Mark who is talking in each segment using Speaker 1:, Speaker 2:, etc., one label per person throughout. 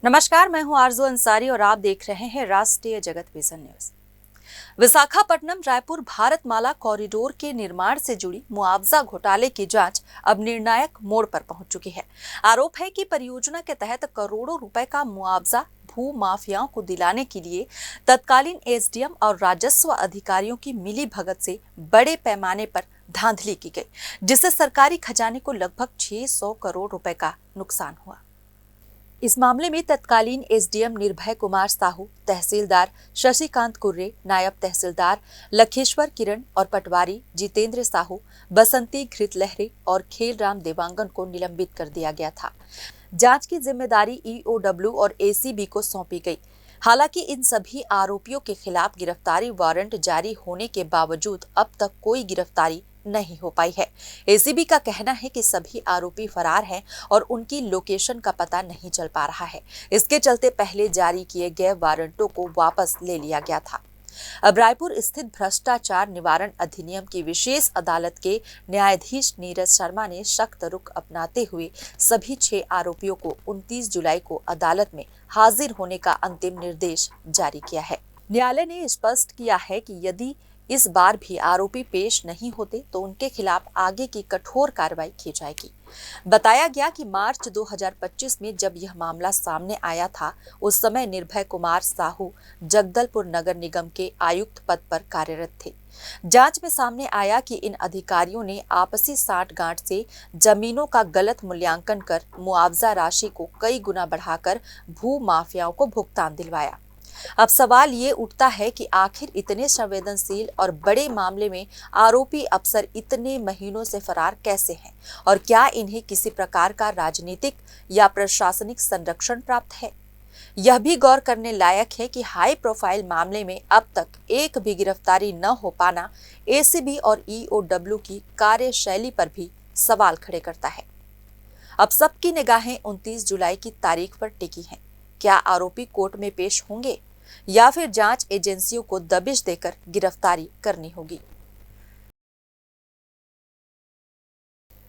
Speaker 1: नमस्कार, मैं हूं आरजू अंसारी और आप देख रहे हैं राष्ट्रीय जगत vision news. Visakhapatnam Raipur Bharatmala corridor के निर्माण से जुड़ी मुआवजा घोटाले की जांच अब निर्णायक मोड़ पर पहुंच चुकी है। आरोप है कि परियोजना के तहत करोड़ों रुपए का मुआवजा भू माफियाओं को दिलाने के लिए तत्कालीन एसडीएम और राजस्व अधिकारियों की मिली भगत से बड़े पैमाने पर धांधली की गई, जिससे सरकारी खजाने को लगभग 600 करोड़ रुपए का नुकसान हुआ। इस मामले में तत्कालीन एसडीएम निर्भय कुमार साहू, तहसीलदार शशिकांत कुर्रे, नायब तहसीलदार लखेश्वर किरण और पटवारी जितेंद्र साहू, बसंती घृत लहरे और खेलराम देवांगन को निलंबित कर दिया गया था। जांच की जिम्मेदारी ईओडब्ल्यू और एसीबी को सौंपी गई। हालांकि इन सभी आरोपियों के खिलाफ गिरफ्तारी वारंट जारी होने के बावजूद अब तक कोई गिरफ्तारी नहीं हो पाई है। एसीबी का कहना है कि सभी आरोपी फरार हैं और उनकी लोकेशन का पता नहीं चल पा रहा है। इसके चलते पहले जारी किए गए वारंटों को वापस ले लिया गया था। अब रायपुर स्थित भ्रष्टाचार निवारण अधिनियम की विशेष अदालत के न्यायाधीश नीरज शर्मा ने सख्त रुख अपनाते हुए सभी 6 आरोपियों को 29 जुलाई को अदालत में हाजिर होने का अंतिम निर्देश जारी किया है। न्यायालय ने स्पष्ट किया है कि यदि इस बार भी आरोपी पेश नहीं होते तो उनके खिलाफ आगे की कठोर कार्रवाई की जाएगी। बताया गया कि मार्च 2025 में जब यह मामला सामने आया था, उस समय निर्भय कुमार साहू जगदलपुर नगर निगम के आयुक्त पद पर कार्यरत थे। जांच में सामने आया कि इन अधिकारियों ने आपसी साठगांठ से जमीनों का गलत मूल्यांकन कर मुआवजा राशि को कई गुना बढ़ाकर भू माफियाओं को भुगतान दिलवाया। अब सवाल ये उठता है कि आखिर इतने संवेदनशील और बड़े मामले में आरोपी अफसर इतने महीनों से फरार कैसे हैं और क्या इन्हें किसी प्रकार का राजनीतिक या प्रशासनिक संरक्षण प्राप्त है? यह भी गौर करने लायक है कि हाई प्रोफाइल मामले में अब तक एक भी गिरफ्तारी न हो पाना एसीबी और ईओडब्ल्यू की कार्यशैली पर भी सवाल खड़े करता है। अब सबकी निगाहें 29 जुलाई की तारीख पर टिकी हैं। क्या आरोपी कोर्ट में पेश होंगे या फिर जांच एजेंसियों को दबिश देकर गिरफ्तारी करनी होगी?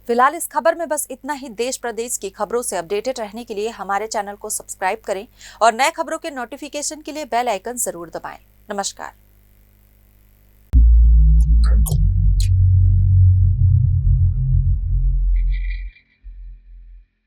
Speaker 1: फिलहाल इस खबर में बस इतना ही। देश प्रदेश की खबरों से अपडेटेड रहने के लिए हमारे चैनल को सब्सक्राइब करें और नए खबरों के नोटिफिकेशन के लिए बेल आइकन जरूर दबाएं। नमस्कार।